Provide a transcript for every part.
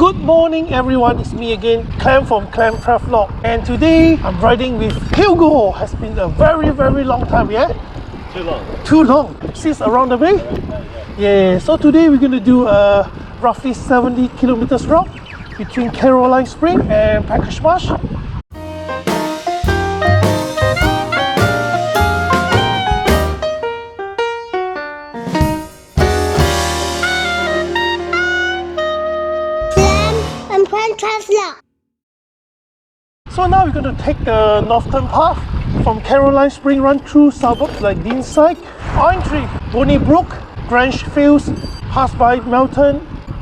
Good morning everyone, it's me again, Clem from clemtravlog, and today I'm riding with Hugo. Has been a very long time, yeah? Too long since around the bay. Yeah, so today we're going to do a roughly 70 kilometers route between Caroline Springs and Bacchus Marsh. So now we're going to take the northern path from Caroline Springs, run through suburbs like Deanside, Aintree, Bonnie Brook, Grange Fields, pass by Melton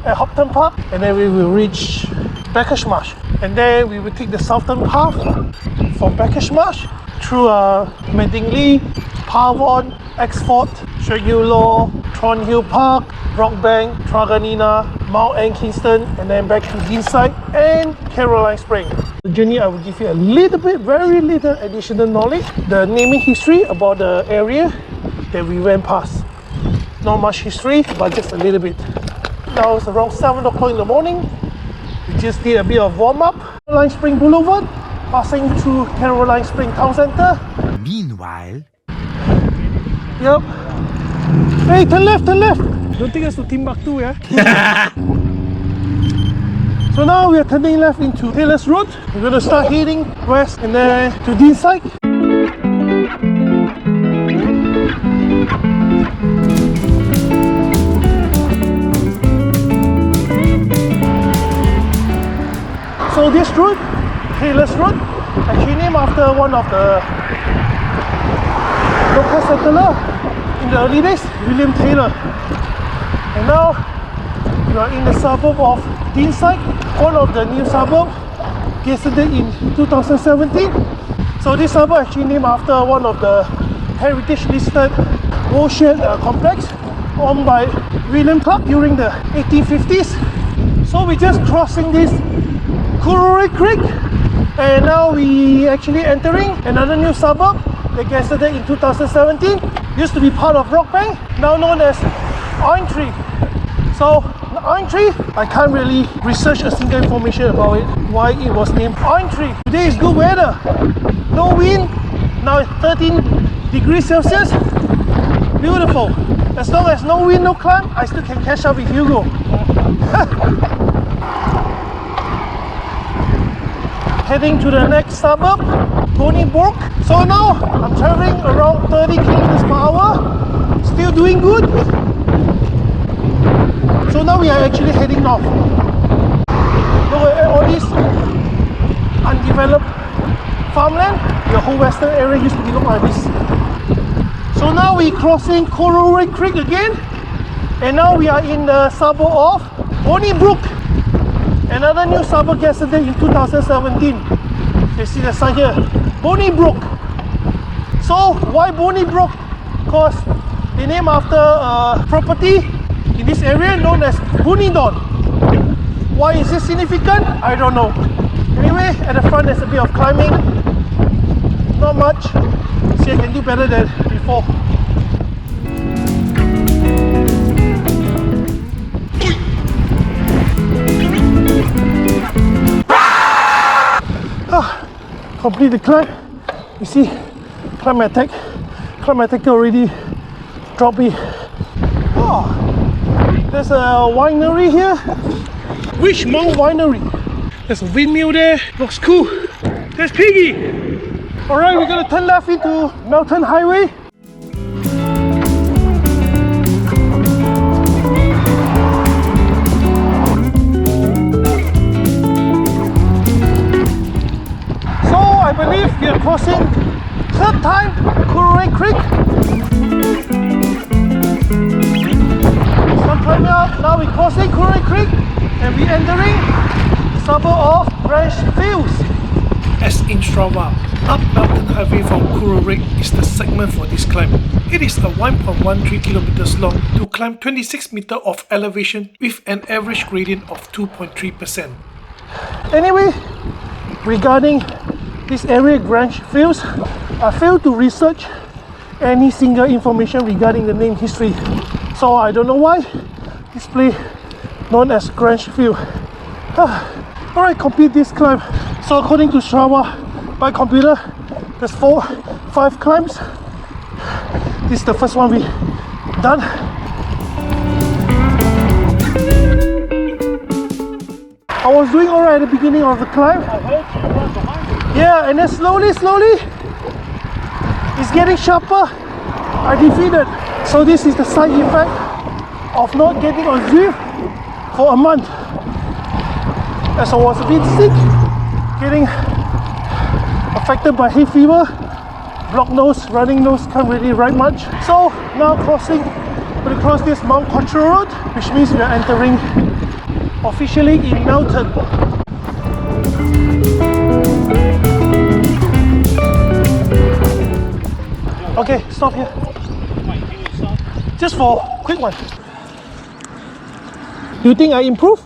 and Hopton Park, and then we will reach Bacchus Marsh. And then we will take the southern path from Bacchus Marsh through Medingley, Parvon, Exford, Shirgulo, Thornhill Park, Brockbank, Truganina, Mount and Kingston, and then back to Deanside and Caroline Springs. The journey, I will give you a little bit, very little additional knowledge, the naming history about the area that we went past. Not much history, but just a little bit. Now it's around 7 o'clock in the morning. We just did a bit of warm-up. Caroline Springs Boulevard, passing through Caroline Springs Town Centre. Meanwhile... Yep. Hey, turn left, turn left! Don't take us to Timbuktu, yeah? So now we are turning left into Taylor's Road. We're going to start heading west and then to Deanside. So this road, Taylor's Road, actually named after one of the local settlers in the early days, William Taylor. And now we are in the suburb of Deanside, one of the new suburbs, gazetted in 2017. So this suburb actually named after one of the heritage listed watershed complex owned by William Clark during the 1850s. So we're just crossing this Kururi Creek, and now we actually entering another new suburb that gazetted in 2017. Used to be part of Brockbank, now known as Aintree. So Aintree, I can't really research a single information about it, why it was named Aintree. Today is good weather, no wind, now it's 13 degrees Celsius, beautiful. As long as no wind, no climb, I still can catch up with Hugo. Heading to the next suburb, Bonnie Brook. So now I'm traveling around 30 kilometers per hour, still doing good. So now we are actually heading north. Look at all this undeveloped farmland. The whole western area used to be looked like this. So now we're crossing Kururi Creek again, and now we are in the suburb of Bonnie Brook. Another new suburb gazetted in 2017. You see the sign here, Bonnie Brook. So why Bonnie Brook? Because they named after a property in this area known as Bunidon. Why is this significant? I don't know. Anyway, at the front there's a bit of climbing. Not much. See, I can do better than before. Complete the climb. You see, climb attack already dropped me. Oh, there's a winery here. Richmond Winery. There's a windmill there. Looks cool. There's Piggy. Alright, we're gonna turn left into Melton Highway. I believe we are crossing third time Kururi Creek. Some climbing up, now we're crossing Kururi Creek and we're entering the suburb of Grange Fields. As in Strava, up Melton Highway from Kururi is the segment for this climb. It is a 1.13 kilometers long to climb 26 meters of elevation with an average gradient of 2.3%. Anyway, regarding this area, Grange Fields, I failed to research any single information regarding the name history. So I don't know why this place known as Grange Field. Alright, complete this climb. So according to Strava, by computer, there's 5 climbs. This is the first one we done. I was doing alright at the beginning of the climb. I heard you right behind me. Yeah, and then slowly, it's getting sharper. I defeated. So this is the side effect of not getting on Zwift for a month. As I was a bit sick, getting affected by hay fever, blocked nose, running nose, can't really ride much. So now we're gonna cross this Mount Control Road, which means we are entering officially in Melton. Okay, stop here. Just for a quick one. Do you think I improved?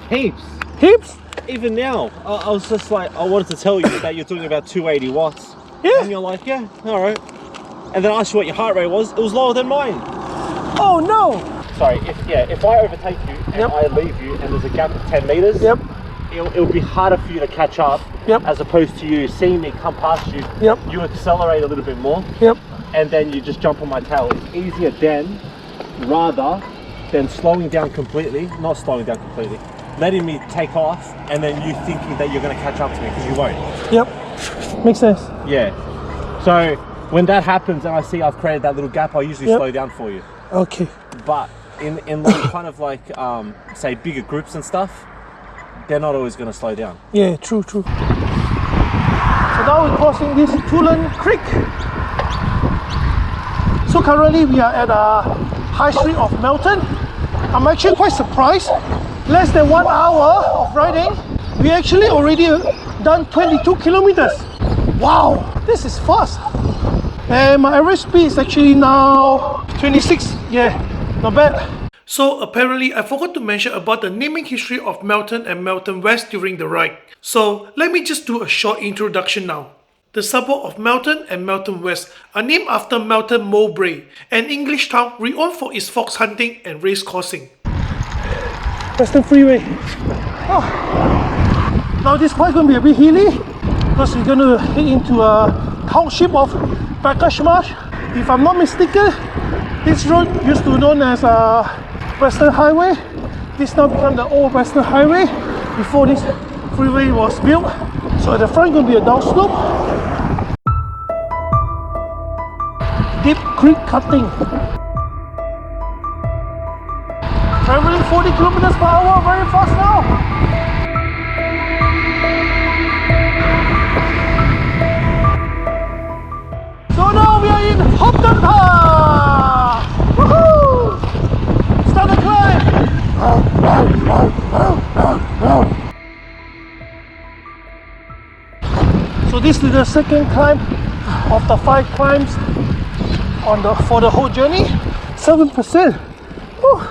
Heaps. Heaps? Even now, I was just like, I wanted to tell you that you're doing about 280 watts. Yeah. And you're like, yeah, alright. And then I asked you what your heart rate was. It was lower than mine. Oh no! Sorry, if I overtake you and I leave you and there's a gap of 10 meters, it'll be harder for you to catch up as opposed to you seeing me come past you. You accelerate a little bit more. And then you just jump on my tail. It's easier then, rather than slowing down completely, not slowing down completely, letting me take off and then you thinking that you're going to catch up to me because you won't. Makes sense. Yeah. So when that happens and I see I've created that little gap, I usually slow down for you. Okay. But in like kind of like say bigger groups and stuff, they're not always going to slow down. Yeah, true. So now we're crossing this Tulan Creek. So currently we are at a high street of Melton. I'm actually quite surprised. Less than 1 hour of riding, we actually already done 22 kilometers. Wow, this is fast. And my average speed is actually now 26. Yeah, not bad. So apparently I forgot to mention about the naming history of Melton and Melton West during the ride. So let me just do a short introduction now. The suburb of Melton and Melton West are named after Melton Mowbray, an English town renowned for its fox hunting and race coursing. Western Freeway. Now this part is going to be a bit hilly because we're going to head into a township of Bacchus Marsh. If I'm not mistaken, this road used to be known as Western Highway. This now become the Old Western Highway before this freeway was built. So at the front is going to be a downslope. Deep creek cutting. Traveling 40 kilometers per hour, very fast now. So now we are in Hopton Park. Woohoo! Start the climb. So this is the second climb of the 5 climbs for the whole journey. 7%. Whew.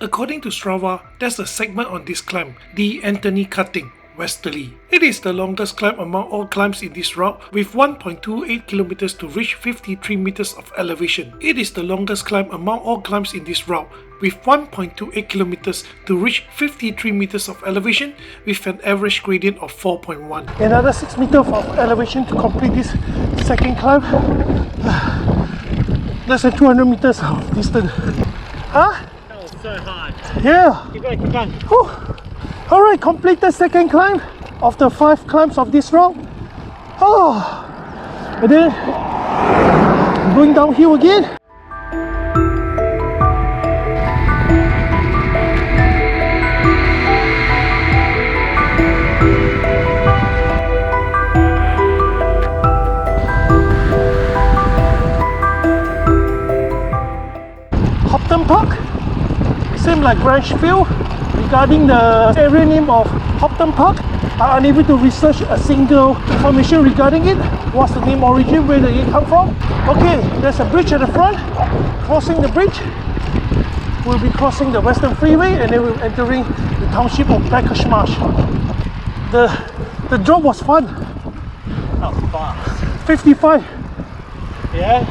According to Strava, there's a segment on this climb, the Anthony Cutting, westerly. It is the longest climb among all climbs in this route, with 1.28 kilometers to reach 53 meters of elevation. It is the longest climb among all climbs in this route, with 1.28 kilometers to reach 53 meters of elevation, with an average gradient of 4.1. Another 6 meters of elevation to complete this second climb. Less than 200 meters of distance. Huh? That was so hard. Yeah. Keep going. Alright, complete the second climb of the 5 climbs of this route. And then going downhill again. Hopton Park, same like Grangefield. Regarding the area name of Hopton Park, I'm unable to research a single information regarding it. What's the name origin, where did it come from? Okay, there's a bridge at the front. Crossing the bridge, we'll be crossing the Western Freeway and then we'll be entering the township of Bacchus Marsh. The drop was fun. That was fast. 55. Yeah?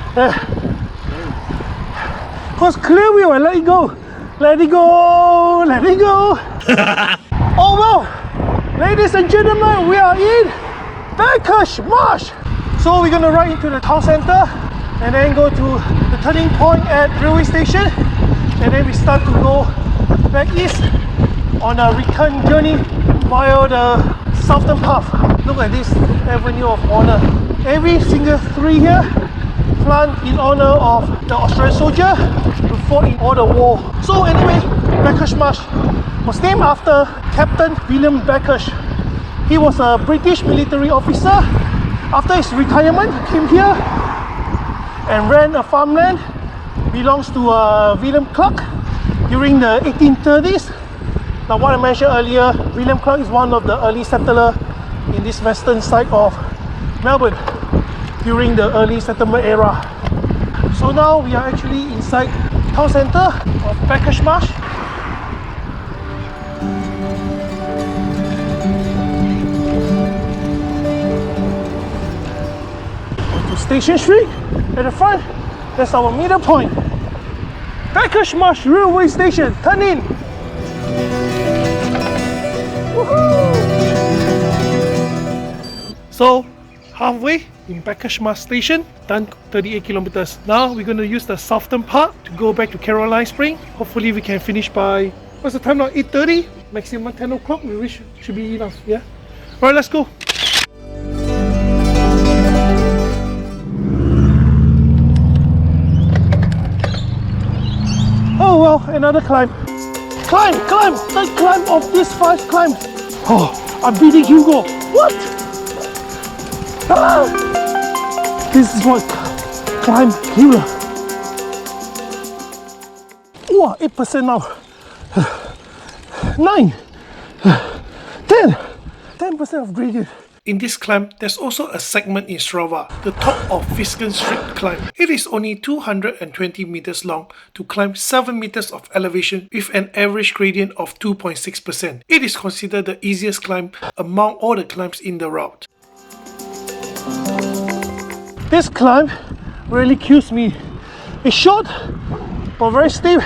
It was clear wheel, I let it go. Let it go. Oh well, Ladies and gentlemen, we are in Bacchus Marsh. So we're gonna ride into the town center and then go to the turning point at railway station, and then we start to go back east on a return journey via the southern path. Look at this avenue of honor. Every single tree here planted in honor of the Australian soldier who fought in all the war. So anyway, Bacchus Marsh was named after Captain William Bacchus. He was a British military officer. After his retirement, he came here and ran a farmland. Belongs to William Clark during the 1830s. Now, what I mentioned earlier, William Clark is one of the early settlers in this western side of Melbourne during the early settlement era. So now we are actually inside town centre of Bacchus Marsh. To Station Street at the front, that's our middle point. Bacchus Marsh Railway Station, turn in! Woohoo! So, halfway in Bacchus Marsh Station, done 38 kilometers. Now we're going to use the southern part to go back to Caroline Springs. Hopefully we can finish by, what's the time now? 8:30? Maximum 10 o'clock, we wish should be enough, yeah? Alright, let's go. Oh well, another climb. Climb! Third climb of these 5 climbs. Oh, I'm beating Hugo. What? Ah! This is what climb killer. Wow, 8% now. 9, 10% of gradient. In this climb, there's also a segment in Strava, the top of Fiskin Street climb. It is only 220 meters long to climb 7 meters of elevation with an average gradient of 2.6%. It is considered the easiest climb among all the climbs in the route. This climb really kills me. It's short but very steep,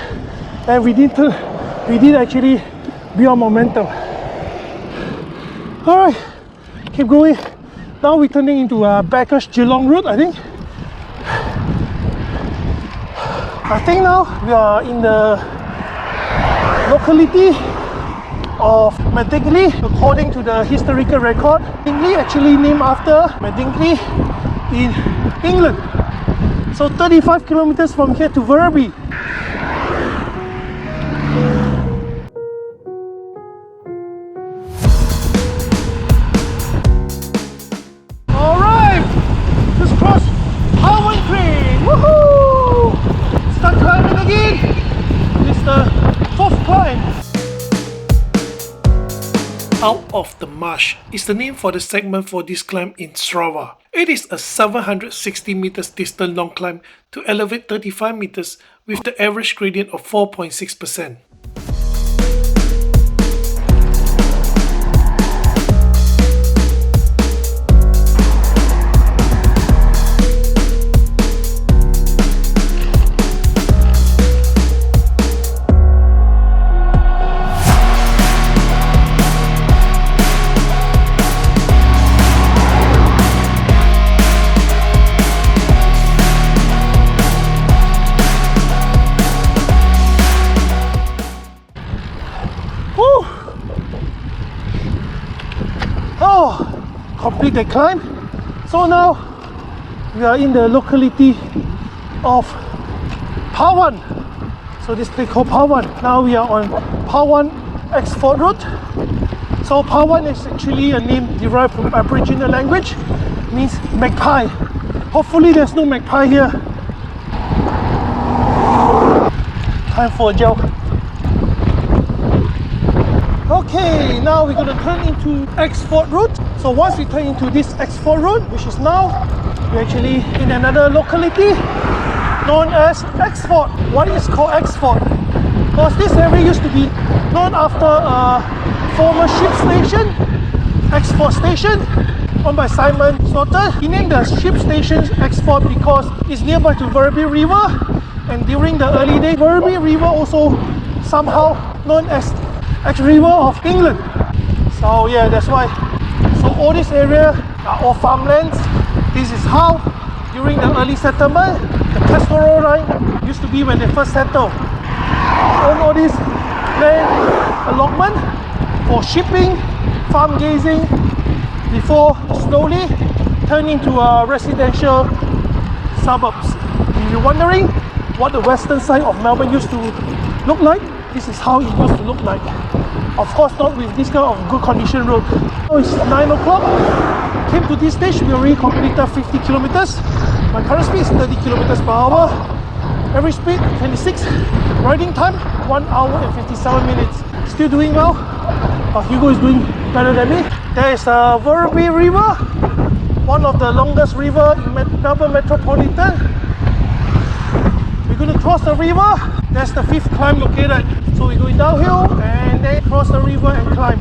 and we did actually build momentum. Alright, keep going. Now we're turning into Bacchus Geelong Road, I think. Now we are in the locality of Medingley, according to the historical record. Medingley actually named after Medingley in England. So 35 kilometers from here to Werribee. Alright, just cross Hugo I. Woohoo! Start climbing again. It's the 4th climb. Out of the Marsh is the name for the segment for this climb in Strava. It is a 760 meters distance long climb to elevate 35 meters with the average gradient of 4.6%. Complete the climb. So now we are in the locality of Pawan. So this place called Pawan. Now we are on Pawan Export Road. So Pawan is actually a name derived from Aboriginal language, means magpie. Hopefully there's no magpie here. Time for a jog. Okay, now we're going to turn into Export Road. So once we turn into this Export Road, which is now, we're actually in another locality known as Export. What is called Export? Because this area used to be known after a former ship station, Export Station, owned by Simon Slaughter. He named the ship station Export because it's nearby to Werribee River, and during the early days, Werribee River also somehow known as River of England. So yeah, that's why. So all this area are all farmlands. This is how during the early settlement, the pastoral line used to be when they first settled. Own all this land allotment for shipping, farm gazing, before slowly turn into a residential suburbs. If you're wondering what the western side of Melbourne used to look like, this is how it used to look like. Of course not with this kind of good condition road. Now it's 9 o'clock. Came to this stage, we already completed 50 kilometers. My current speed is 30 kilometers per hour. Average speed 26. Riding time 1 hour and 57 minutes. Still doing well. Hugo is doing better than me. There is a Werribee River, one of the longest river in Melbourne Metropolitan. We're going to cross the river. That's the 5th climb located. So we're going downhill and then cross the river and climb.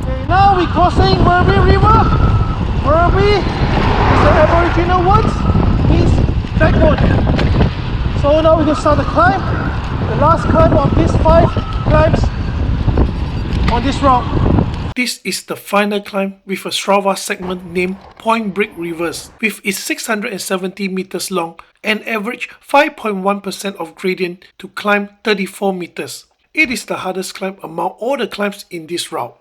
Okay, now we're crossing Werribee River. Werribee is the Aboriginal words, means backwood. So now we're going to start the climb. The last climb of these 5 climbs on this route. This is the final climb with a Strava segment named Point Break Reverse, with its 670 meters long and average 5.1% of gradient to climb 34 meters. It is the hardest climb among all the climbs in this route.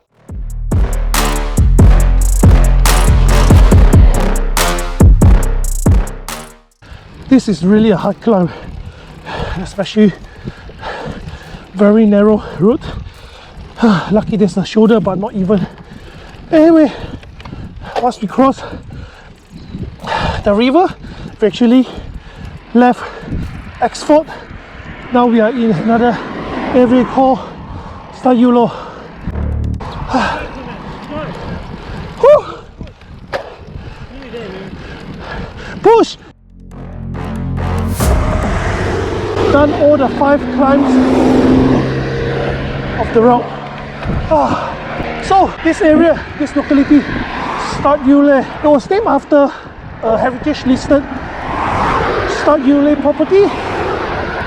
This is really a hard climb, especially very narrow route. Lucky there's a shoulder, but not even. Anyway, once we cross the river, we actually left Exford. Now we are in another area called Stayulo. Push! Done all the 5 climbs of the route. So this area, this locality, Start Yule, it was named after a heritage listed Start Yule property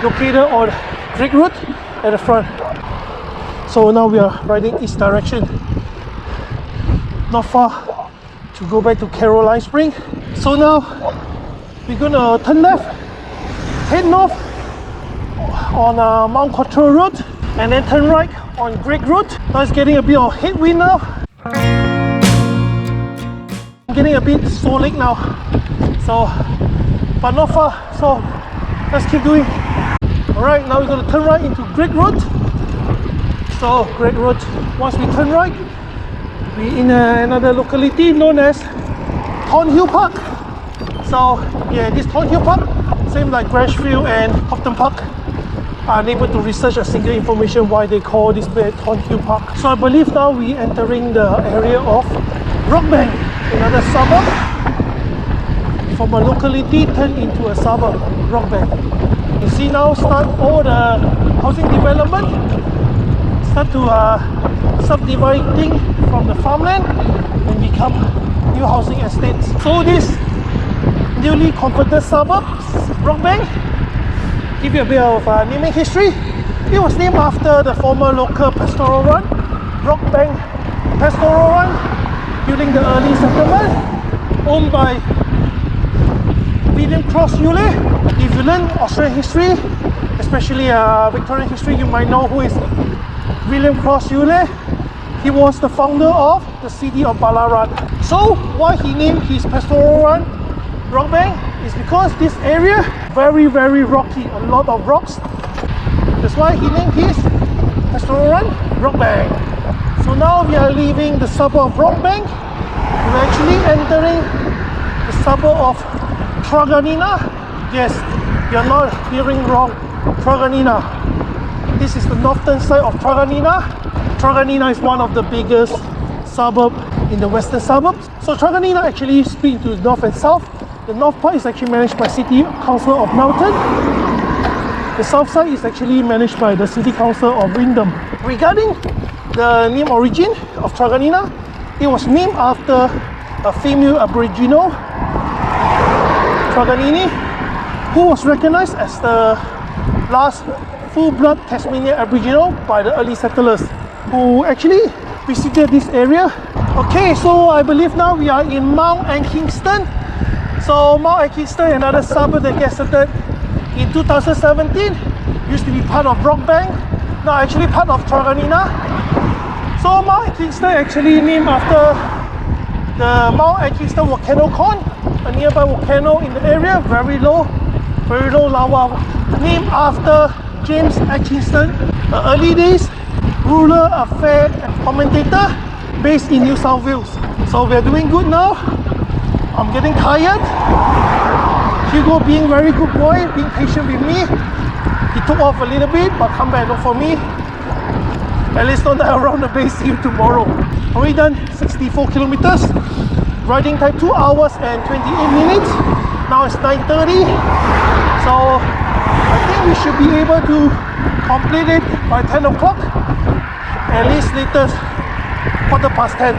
located on Great Road at the front. So now we are riding east direction. Not far to go back to Caroline Springs. So now we're gonna turn left, head north on Mount Cottrell Road, and then turn right on Great Road. Now it's getting a bit of headwind now. I'm getting a bit sore leg now. So, but not far. So let's keep doing. Alright, now we're going to turn right into Great Road. So Great Road, once we turn right, we're in another locality known as Thornhill Park. So yeah, this Thornhill Park, same like Grashfield and Hopton Park, are unable to research a single information why they call this place Thornhill Park. So I believe now we're entering the area of Rockbank, another suburb. From a locality turned into a suburb, Rockbank. You see now start all the housing development, start to subdividing from the farmland and become new housing estates. So this newly converted suburbs, Rockbank, give you a bit of naming history. It was named after the former local pastoral run, Rockbank Pastoral Run, during the early settlement, owned by William Cross Yule. If you learn Australian history, especially Victorian history, you might know who is William Cross Yule. He was the founder of the city of Ballarat. So why he named his pastoral run Rockbank is because this area very rocky, a lot of rocks. That's why he named his pastoral run Rockbank. So now we are leaving the suburb of Rockbank. We're actually entering the suburb of Truganina. Yes, you're not hearing wrong, Truganina. This is the northern side of Truganina. Truganina is one of the biggest suburbs in the western suburbs. So Truganina actually split into north and south. The north part is actually managed by City Council of Melton. The south side is actually managed by the City Council of Wyndham. Regarding the name origin of Truganina, it was named after a female Aboriginal, Truganini, who was recognized as the last full-blood Tasmanian Aboriginal by the early settlers who actually visited this area. Okay, so I believe now we are in Mount and Kingston. So Mount and Kingston, another suburb that gets settled in 2017, used to be part of Brockbank, now actually part of Truganina. So Mount and Kingston actually named after the Mount and Kingston volcano cone, a nearby volcano in the area, very low lava, named after James Atkinson, the early days ruler, affair and commentator based in New South Wales. So we're doing good now. I'm getting tired. Hugo being very good boy, being patient with me. He took off a little bit but come back, not for me. At least not around the base. See you tomorrow. Already done 64 kilometers. Riding time 2 hours and 28 minutes. Now it's 9:30. So I think we should be able to complete it by 10 o'clock. At least latest 10:15.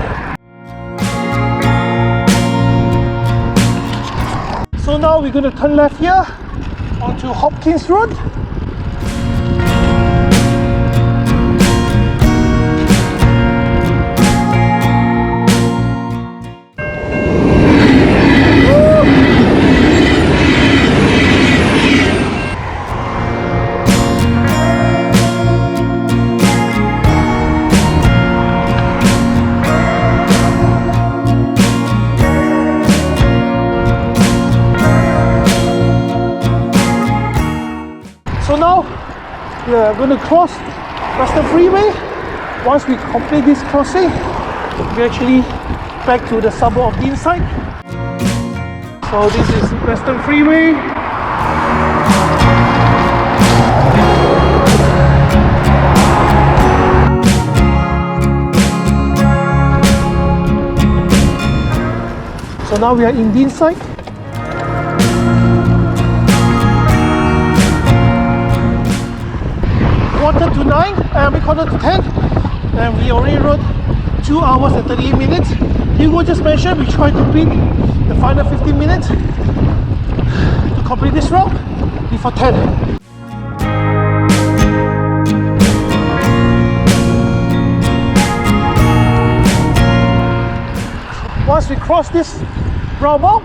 So now we're going to turn left here onto Hopkins Road. So now we are going to cross Western Freeway. Once we complete this crossing, we're actually back to the suburb of Deanside. So this is Western Freeway. So now we are in Deanside. Quarter to 9, quarter to 10, and we already rode 2 hours and 38 minutes. Hugo just mentioned we try to beat the final 15 minutes to complete this route before 10. Once we cross this roundabout,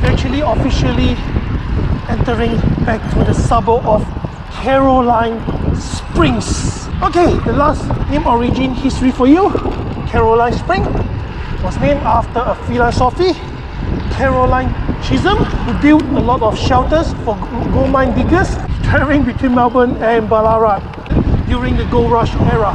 we're actually officially entering back to the suburb of Caroline Springs. Okay, the last name origin history for you. Caroline Springs was named after a philosophy, Caroline Chisholm, who built a lot of shelters for gold mine diggers traveling between Melbourne and Ballarat during the gold rush era.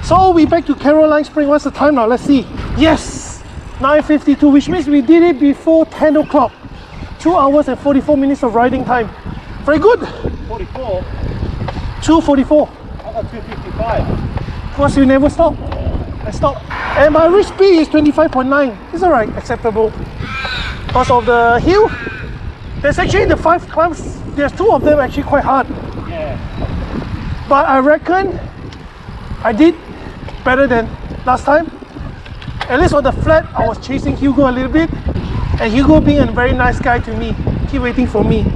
So we're back to Caroline Springs. What's the time now? Let's see. Yes, 9:52, which means we did it before 10 o'clock. 2 hours and 44 minutes of riding time. Very good. 44? 2:44. I got 2:55. Because you never stop. I stopped. And my reach speed is 25.9. It's alright, acceptable. Because of the hill, there's actually the 5 climbs. There's 2 of them actually quite hard. Yeah. But I reckon I did better than last time. At least on the flat, I was chasing Hugo a little bit, and Hugo being a very nice guy to me, keep waiting for me.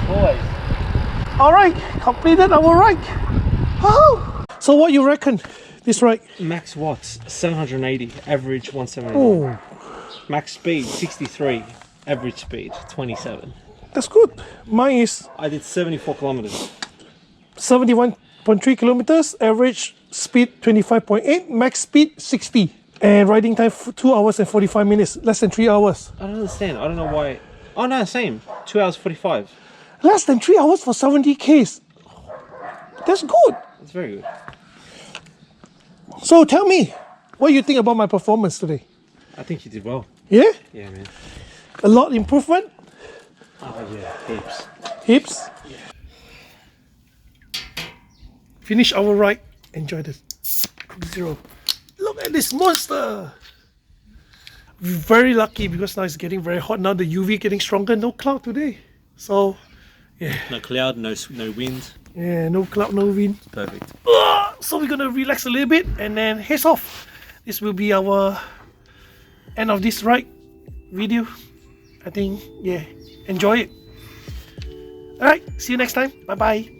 Always. Alright, completed our ride. Woohoo! So what you reckon, this ride? Max watts 780, average 179. Oh, Max speed 63, average speed 27. that's good. Mine is I did 74 kilometers. 71.3 kilometers, average speed 25.8, max speed 60, and riding time 2 hours and 45 minutes, less than 3 hours. I don't understand. I don't know why. Oh no, same. 2 hours 45. Less than 3 hours for 70 Ks. That's good. That's very good. So tell me, what you think about my performance today? I think you did well. Yeah? Yeah, man. A lot improvement? Oh yeah, heaps. Heaps? Yeah. Finish our ride. Enjoy this Coke Zero. Look at this monster. very lucky because now it's getting very hot. Now the UV getting stronger. No cloud today, so yeah. No cloud, no wind. Yeah, no cloud, no wind. Perfect. So we're gonna relax a little bit and then head off. This will be our end of this ride video. I think, yeah, enjoy it. All right, see you next time. Bye bye.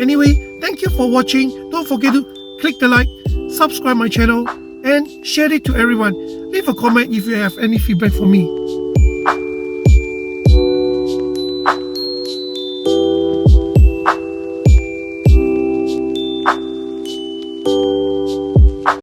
Anyway, thank you for watching. Don't forget to click the like, subscribe my channel, and share it to everyone. Leave a comment if you have any feedback for me.